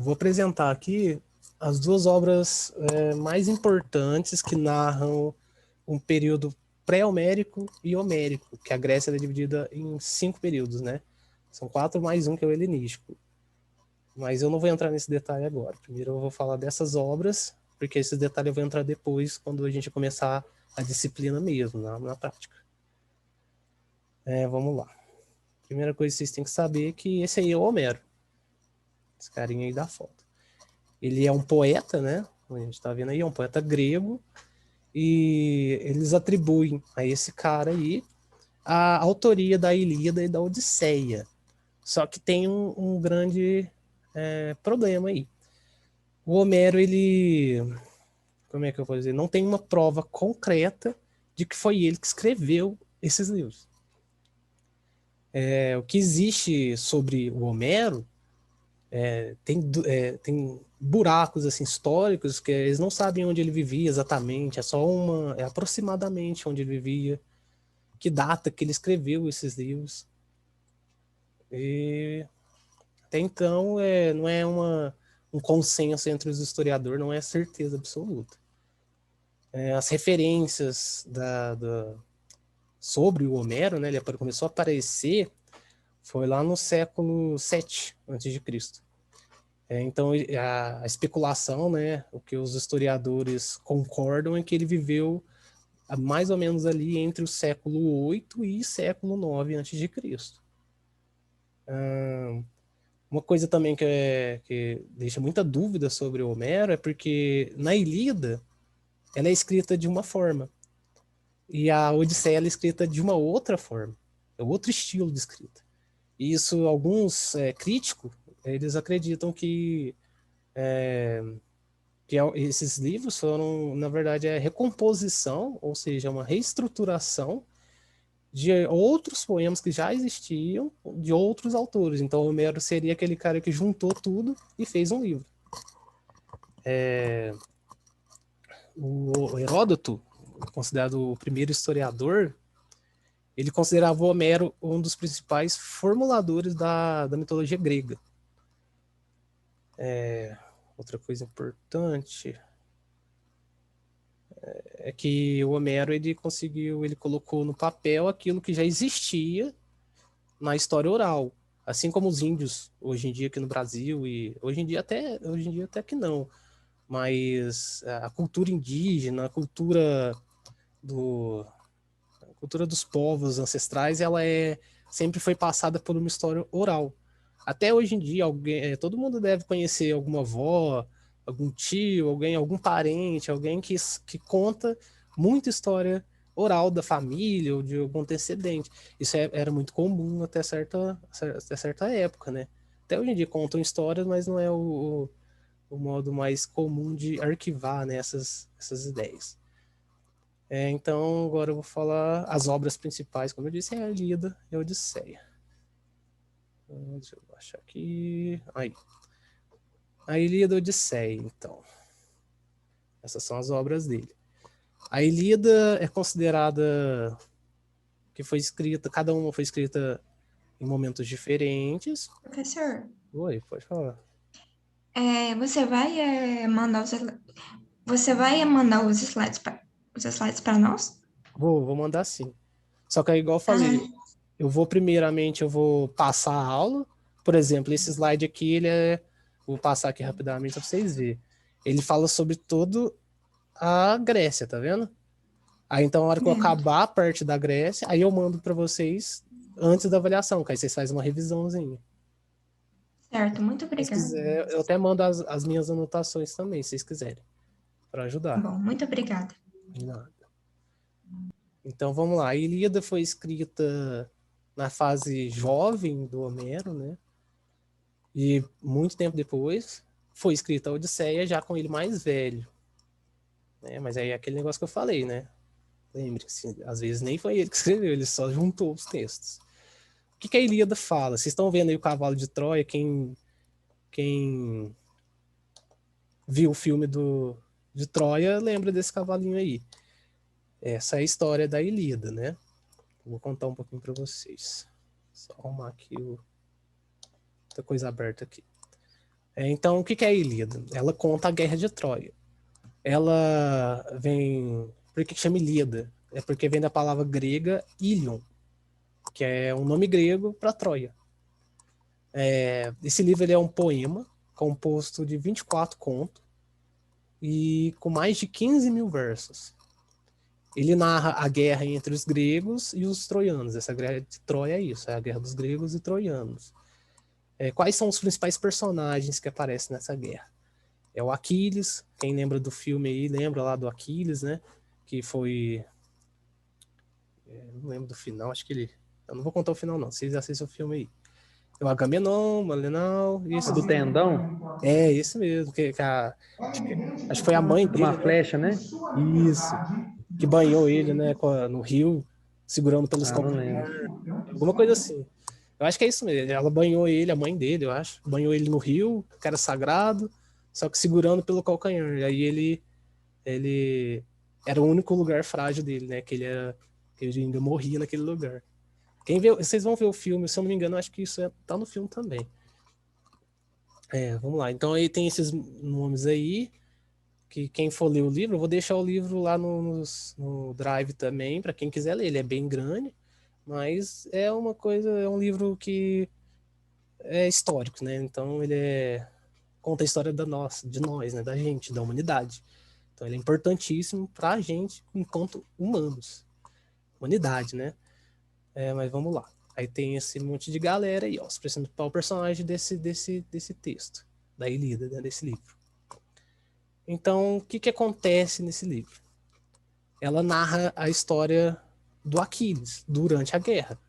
Vou apresentar aqui as duas obras mais importantes que narram um período pré-homérico e homérico, que a Grécia é dividida em 5 períodos, né? São 4 mais um, que é o helenístico. Mas eu não vou entrar nesse detalhe agora. Primeiro eu vou falar dessas obras, porque esses detalhes eu vou entrar depois, quando a gente começar a disciplina mesmo, na prática. Vamos lá. Primeira coisa que vocês têm que saber é que esse aí é o Homero. Esse carinha aí da foto. Ele é um poeta, né? A gente está vendo aí, é um poeta grego. E eles atribuem a esse cara aí a autoria da Ilíada e da Odisseia. Só que tem um grande problema aí. O Homero, ele... Como é que eu vou dizer? Não tem uma prova concreta de que foi ele que escreveu esses livros. O que existe sobre o Homero tem buracos assim, históricos que eles não sabem onde ele vivia exatamente, é aproximadamente onde ele vivia, que data que ele escreveu esses livros. E até então não é um consenso entre os historiadores, não é certeza absoluta. As referências sobre o Homero, né, ele começou a aparecer foi lá no século VII a.C. Então, a especulação, né, o que os historiadores concordam é que ele viveu mais ou menos ali entre o século VIII e século IX a.C. Uma coisa também que deixa muita dúvida sobre o Homero é porque na Ilíada ela é escrita de uma forma e a Odisseia ela é escrita de uma outra forma, é outro estilo de escrita. E isso, alguns críticos, eles acreditam que esses livros foram, na verdade, recomposição, ou seja, uma reestruturação de outros poemas que já existiam, de outros autores. Então, Homero seria aquele cara que juntou tudo e fez um livro. O Heródoto, considerado o primeiro historiador, ele considerava o Homero um dos principais formuladores da mitologia grega. Outra coisa importante é que o Homero ele colocou no papel aquilo que já existia na história oral, assim como os índios hoje em dia aqui no Brasil e hoje em dia até que não, mas a cultura indígena, do a cultura dos povos ancestrais, ela sempre foi passada por uma história oral. Até hoje em dia, todo mundo deve conhecer alguma avó, algum tio, algum parente, alguém que conta muita história oral da família ou de algum antecedente. Isso era muito comum até certa época, né? Até hoje em dia contam histórias, mas não é o modo mais comum de arquivar, né, essas ideias. Então, agora eu vou falar as obras principais, como eu disse, é a Ilíada e a Odisseia. Deixa eu achar aqui. Aí. A Ilíada e a Odisseia, então. Essas são as obras dele. A Ilíada é considerada que foi escrita, cada uma foi escrita em momentos diferentes. Professor, Oi, pode falar. você vai mandar os slides para nós? Vou mandar sim. Só que é igual eu falei, Ah, eu vou passar a aula. Por exemplo, esse slide aqui, vou passar aqui rapidamente para vocês verem. Ele fala sobre todo a Grécia, tá vendo? Aí então, na hora que eu vendo. acabar a parte da Grécia, aí eu mando para vocês antes da avaliação, que aí vocês fazem uma revisãozinha. Certo, muito Se vocês obrigada. quiserem, eu até mando as minhas anotações também, se vocês quiserem, para ajudar. Bom, muito obrigada. De nada. Então vamos lá. A Ilíada foi escrita na fase jovem do Homero, né? E muito tempo depois foi escrita a Odisseia já com ele mais velho. Né? Mas aí é aquele negócio que eu falei, né? Lembre-se, às vezes nem foi ele que escreveu, ele só juntou os textos. O que a Ilíada fala? Vocês estão vendo aí o cavalo de Troia? Quem viu o filme de Troia lembra desse cavalinho aí. Essa é a história da Ilíada, né? Vou contar um pouquinho para vocês. Só arrumar aqui outra coisa aberta aqui. Então, o que que é a Ilíada? Ela conta a Guerra de Troia. Ela vem... Por que chama Ilíada? É porque vem da palavra grega Ilion, que é um nome grego para Troia. Esse livro ele é um poema composto de 24 contos e com mais de 15 mil versos. Ele narra a guerra entre os gregos e os troianos. Essa guerra de Troia é isso, é a guerra dos gregos e troianos. Quais são os principais personagens que aparecem nessa guerra? É o Aquiles, quem lembra do filme aí, lembra lá do Aquiles, né? Que foi... não lembro do final, acho que ele... Eu não vou contar o final não, vocês assistem o filme aí. É o Agamenon, Malenal, O do tendão? esse mesmo, acho que foi a mãe Uma dele, né? flecha, né? Isso, que banhou ele, né, no rio, segurando pelos Ah, não calcanhares, lembro. alguma coisa assim. Eu acho que é isso mesmo. Ela banhou ele, a mãe dele, eu acho. Banhou ele no rio, que era sagrado, só que segurando pelo calcanhar. E aí ele era o único lugar frágil dele, né? Que ele ainda morria naquele lugar. Vocês vão ver o filme, se eu não me engano, eu acho que isso tá no filme também. Vamos lá. Então aí tem esses nomes aí, que quem for ler o livro, eu vou deixar o livro lá no Drive também, para quem quiser ler. Ele é bem grande, mas é um livro que é histórico, né? Então conta a história de nós, né? Da gente, da humanidade. Então ele é importantíssimo para a gente enquanto humanos. Humanidade, né? Mas vamos lá. Aí tem esse monte de galera aí, ó, os principais personagens desse texto, da Ilíada, né, desse livro. Então, o que acontece nesse livro? Ela narra a história do Aquiles durante a guerra.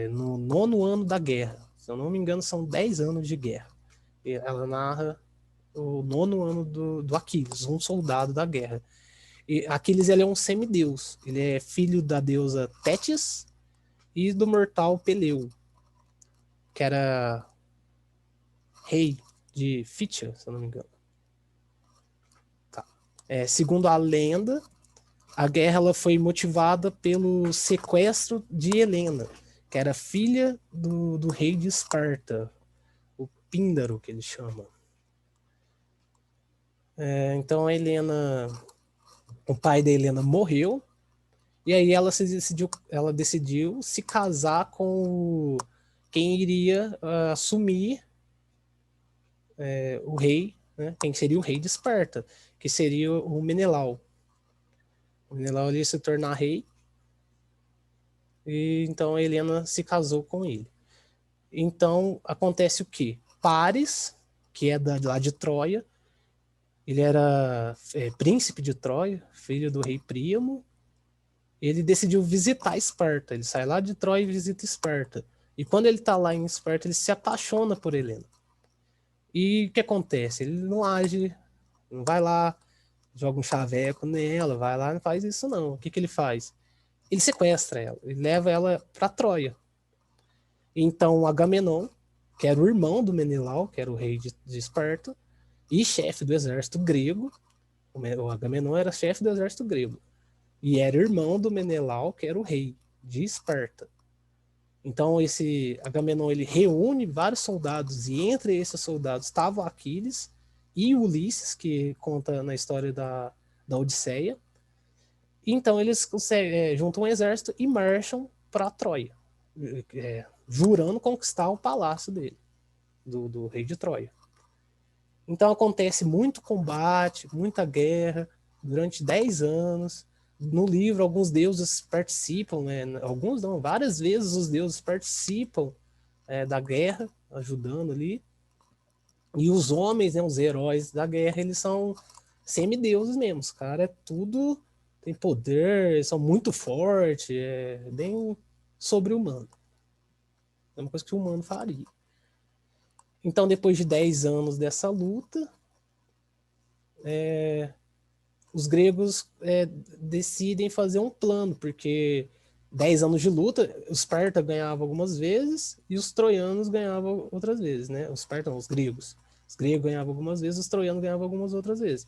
No 9º ano da guerra. Se eu não me engano, são 10 anos de guerra. E ela narra o 9º ano do Aquiles, um soldado da guerra. E Aquiles ele é um semideus. Ele é filho da deusa Tétis e do mortal Peleu, que era rei de Fítia, se eu não me engano. Tá. Segundo a lenda, a guerra ela foi motivada pelo sequestro de Helena, que era filha do rei de Esparta, o Píndaro, que ele chama. Então a Helena, o pai da Helena morreu, e aí ela decidiu se casar com quem iria assumir o rei, né? Quem seria o rei de Esparta, que seria o Menelau. O Menelau ia se tornar rei, e então a Helena se casou com ele. Então acontece o quê? Paris, que é lá de Troia, ele era príncipe de Troia, filho do rei Príamo. Ele decidiu visitar Esparta. Ele sai lá de Troia e visita Esparta. E quando ele tá lá em Esparta, ele se apaixona por Helena. E o que acontece? Ele não age, não vai lá, joga um chaveco nela, vai lá, não faz isso não. O que ele faz? Ele sequestra ela, ele leva ela para Troia. Então Agamenon, que era o irmão do Menelau, que era o rei de Esparta, e chefe do exército grego, o Agamenon era chefe do exército grego, e era irmão do Menelau, que era o rei de Esparta. Então esse Agamenon ele reúne vários soldados, e entre esses soldados estava Aquiles e Ulisses, que conta na história da Odisseia. Então eles juntam um exército e marcham para Troia, jurando conquistar o palácio dele, do rei de Troia. Então acontece muito combate, muita guerra, durante 10 anos. No livro, alguns deuses participam, né? Alguns não, várias vezes os deuses participam da guerra, ajudando ali. E os homens, né, os heróis da guerra, eles são semideuses mesmo. Os caras tem poder, são muito fortes, bem sobre-humano. É uma coisa que o humano faria. Então, depois de 10 anos dessa luta, os gregos decidem fazer um plano, porque 10 anos de luta, os Esparta ganhava algumas vezes e os troianos ganhavam outras vezes, né? Os Esparta não, os gregos. Os gregos ganhavam algumas vezes, os troianos ganhavam algumas outras vezes.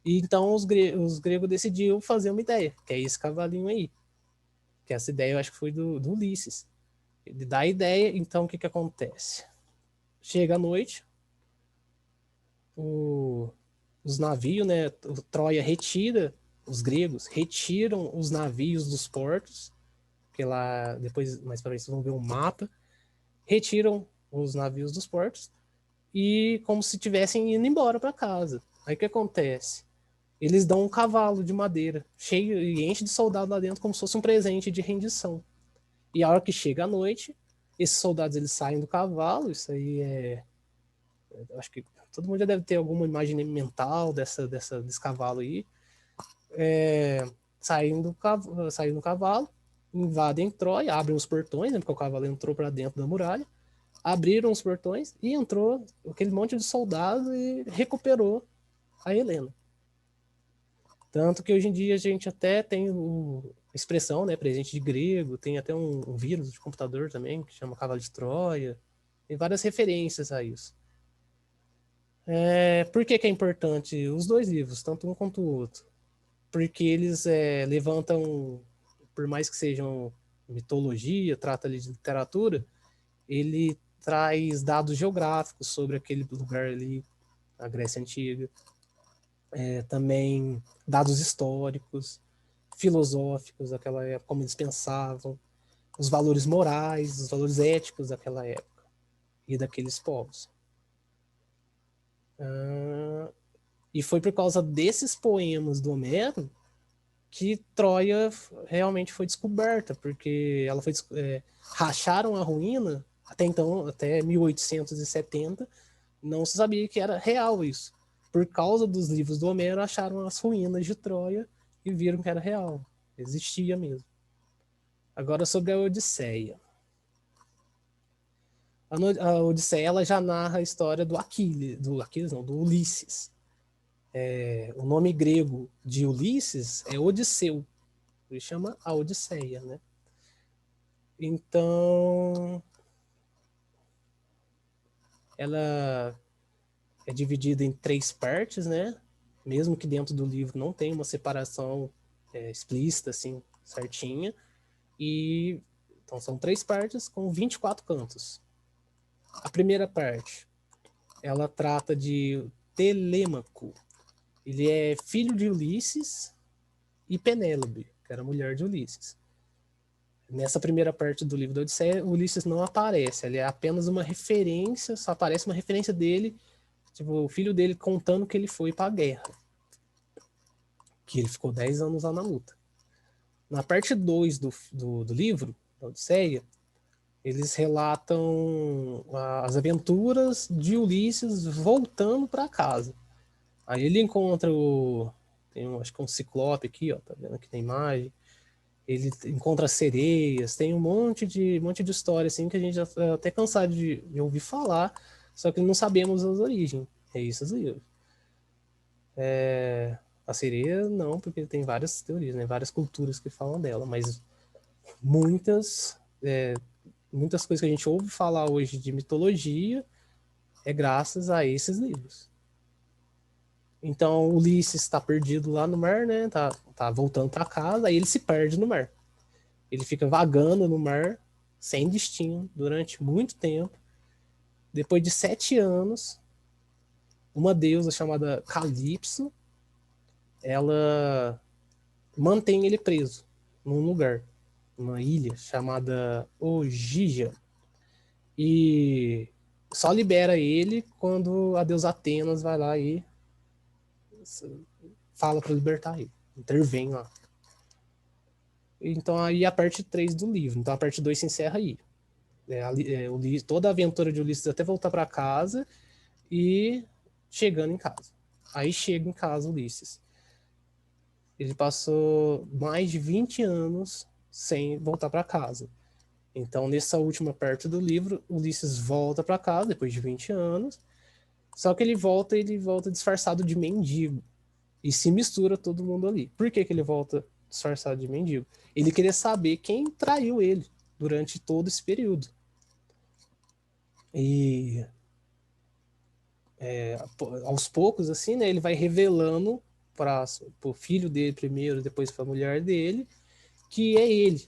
E então os gregos decidiram fazer uma ideia, que é esse cavalinho aí. Que essa ideia eu acho que foi do Ulisses. Ele dá a ideia, então o que acontece? Chega a noite, os navios, né? O Troia retira, os gregos retiram os navios dos portos, porque lá, depois, mais para frente, vocês vão ver um mapa, retiram os navios dos portos e como se tivessem indo embora para casa. Aí o que acontece? Eles dão um cavalo de madeira cheio e enche de soldado lá dentro como se fosse um presente de rendição. E a hora que chega a noite, esses soldados eles saem do cavalo, isso aí acho que todo mundo já deve ter alguma imagem mental desse cavalo aí. Saem do cavalo, invadem Troia, abrem os portões, né, porque o cavalo entrou para dentro da muralha, abriram os portões e entrou aquele monte de soldado e recuperou a Helena. Tanto que hoje em dia a gente até tem a expressão, né, presente de grego, tem até um vírus de computador também, que chama Cavalo de Troia, tem várias referências a isso. Por que é importante os dois livros, tanto um quanto o outro? Porque eles levantam, por mais que sejam mitologia, trata ali de literatura, ele traz dados geográficos sobre aquele lugar ali, a Grécia Antiga, também dados históricos, filosóficos daquela época, como eles pensavam, os valores morais, os valores éticos daquela época e daqueles povos. E foi por causa desses poemas do Homero que Troia realmente foi descoberta, porque ela foi racharam a ruína até então, até 1870, não se sabia que era real isso. Por causa dos livros do Homero, acharam as ruínas de Troia e viram que era real, existia mesmo. Agora sobre a Odisseia. A Odisseia ela já narra a história do Aquiles não, do Ulisses. O nome grego de Ulisses é Odisseu, ele chama a Odisseia, né? Então, ela é dividida em 3 partes, né? Mesmo que dentro do livro não tenha uma separação explícita, assim, certinha. E então são 3 partes com 24 cantos. A primeira parte, ela trata de Telêmaco. Ele é filho de Ulisses e Penélope, que era mulher de Ulisses. Nessa primeira parte do livro da Odisseia, o Ulisses não aparece, ele é apenas uma referência, só aparece uma referência dele, tipo, o filho dele contando que ele foi para a guerra, que ele ficou 10 anos lá na luta. Na parte 2 do livro, da Odisseia, eles relatam as aventuras de Ulisses voltando para casa. Aí ele encontra acho que um ciclope aqui, ó, tá vendo aqui tem imagem. Ele encontra sereias, tem um monte de história assim que a gente já tá até cansado de ouvir falar, só que não sabemos as origens. É isso os livros. A sereia não, porque tem várias teorias, né? Várias culturas que falam dela, mas muitas muitas coisas que a gente ouve falar hoje de mitologia é graças a esses livros. Então, Ulisses está perdido lá no mar, né? Tá voltando para casa, aí ele se perde no mar. Ele fica vagando no mar, sem destino, durante muito tempo. Depois de 7 anos, uma deusa chamada Calypso, ela mantém ele preso num lugar, numa ilha chamada Ogygia. E só libera ele quando a deusa Atenas vai lá e fala para libertar ele, intervém lá. Então aí a parte 3 do livro. Então a parte 2 se encerra aí. Toda a aventura de Ulisses até voltar para casa e chegando em casa. Aí chega em casa Ulisses. Ele passou mais de 20 anos sem voltar para casa. Então, nessa última parte do livro, Ulisses volta para casa depois de 20 anos. Só que ele volta disfarçado de mendigo. E se mistura todo mundo ali. Por que ele volta disfarçado de mendigo? Ele queria saber quem traiu ele durante todo esse período. E aos poucos, assim, né, ele vai revelando para o filho dele primeiro, depois para a mulher dele, que é ele.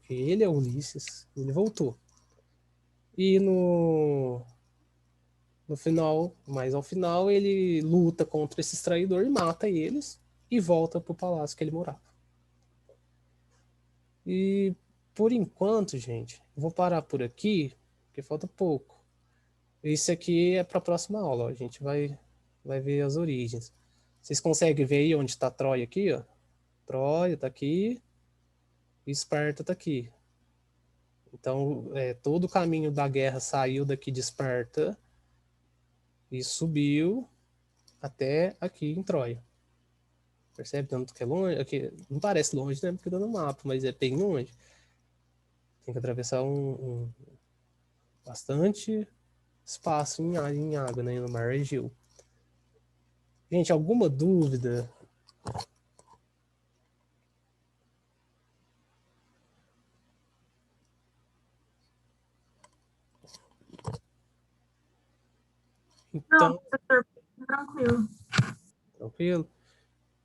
Ele é Ulisses. Ele voltou. E No final, mas ao final ele luta contra esses traidores, mata eles e volta pro palácio que ele morava. E por enquanto, gente, eu vou parar por aqui, porque falta pouco. Isso aqui é para a próxima aula, ó. A gente vai ver as origens. Vocês conseguem ver aí onde está Troia aqui, ó? Troia tá aqui e Esparta tá aqui. Então, todo o caminho da guerra saiu daqui de Esparta e subiu até aqui em Troia. Percebe tanto que é longe? Aqui, não parece longe, né? Porque dá no mapa, mas é bem longe. Tem que atravessar bastante espaço em água, né? No Mar Egeu. Gente, alguma dúvida? Não, Então, professor, tranquilo. tranquilo?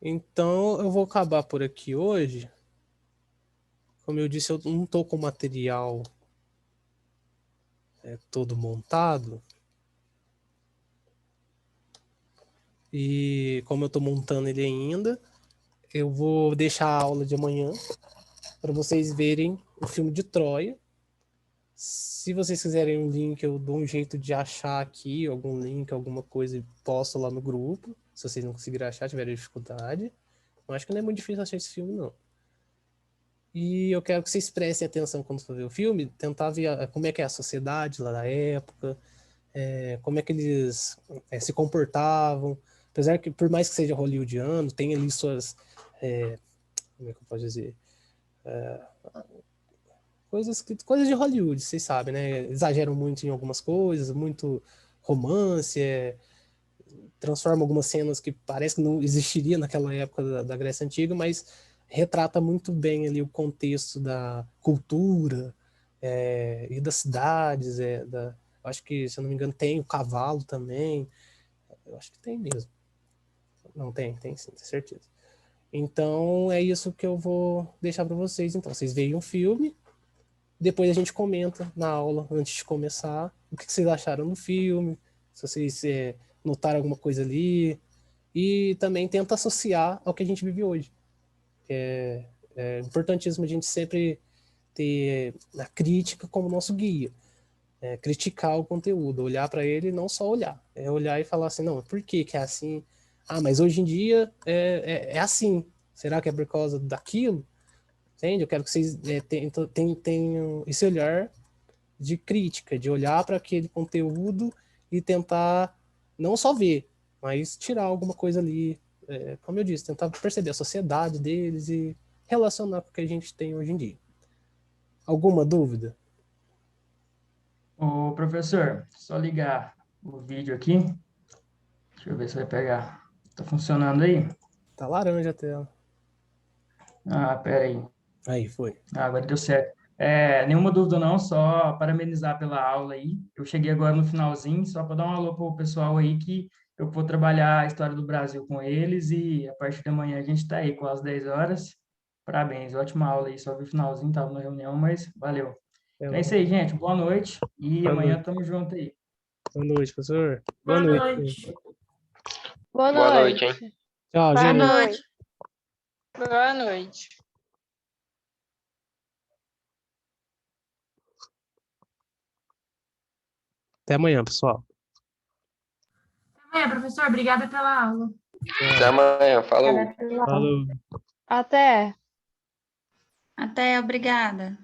Então, eu vou acabar por aqui hoje. Como eu disse, eu não estou com o material todo montado. E como eu estou montando ele ainda, eu vou deixar a aula de amanhã para vocês verem o filme de Troia. Se vocês quiserem um link, eu dou um jeito de achar aqui, algum link, alguma coisa, e posto lá no grupo. Se vocês não conseguirem achar, tiverem dificuldade. Eu acho que não é muito difícil achar esse filme, não. E eu quero que vocês prestem atenção quando for ver o filme, tentar ver como é que é a sociedade lá da época, como é que eles se comportavam. Apesar que, por mais que seja hollywoodiano, tem ali suas... como é que eu posso dizer? Coisas de Hollywood, vocês sabem, né? Exageram muito em algumas coisas, muito romance, transforma algumas cenas que parece que não existiria naquela época da Grécia Antiga, mas retrata muito bem ali o contexto da cultura e das cidades. Acho que, se eu não me engano, tem o cavalo também. Eu acho que tem mesmo. Não, tem sim, tenho certeza. Então, é isso que eu vou deixar para vocês. Então, vocês veem um filme, depois a gente comenta na aula, antes de começar, o que vocês acharam do filme, se vocês notaram alguma coisa ali, e também tenta associar ao que a gente vive hoje. É importantíssimo a gente sempre ter a crítica como nosso guia, criticar o conteúdo, olhar para ele e não só olhar, olhar e falar assim, não, por que é assim? Ah, mas hoje em dia é assim. Será que é por causa daquilo? Entende? Eu quero que vocês tenham esse olhar de crítica, de olhar para aquele conteúdo e tentar não só ver, mas tirar alguma coisa ali, como eu disse, tentar perceber a sociedade deles e relacionar com o que a gente tem hoje em dia. Alguma dúvida? Ô, professor, só ligar o vídeo aqui. Deixa eu ver se vai pegar. Tá funcionando aí? Tá laranja a tela. Ah, pera aí. Aí, foi. Ah, agora deu certo. Nenhuma dúvida não, só parabenizar pela aula aí. Eu cheguei agora no finalzinho, só para dar um alô pro pessoal aí que eu vou trabalhar a história do Brasil com eles e a partir da manhã a gente está aí com as 10 horas. Parabéns, ótima aula aí, só vi o finalzinho, tava na reunião, mas valeu. Então é isso aí, gente. Boa noite e Boa amanhã noite. estamos juntos aí. Boa noite, professor. Boa noite. Boa Boa noite, hein? noite. Tchau, Boa gente. noite. Boa noite. Até amanhã, pessoal. Professor, obrigada pela aula. Até amanhã. Falou. Falou. Até. Até, obrigada.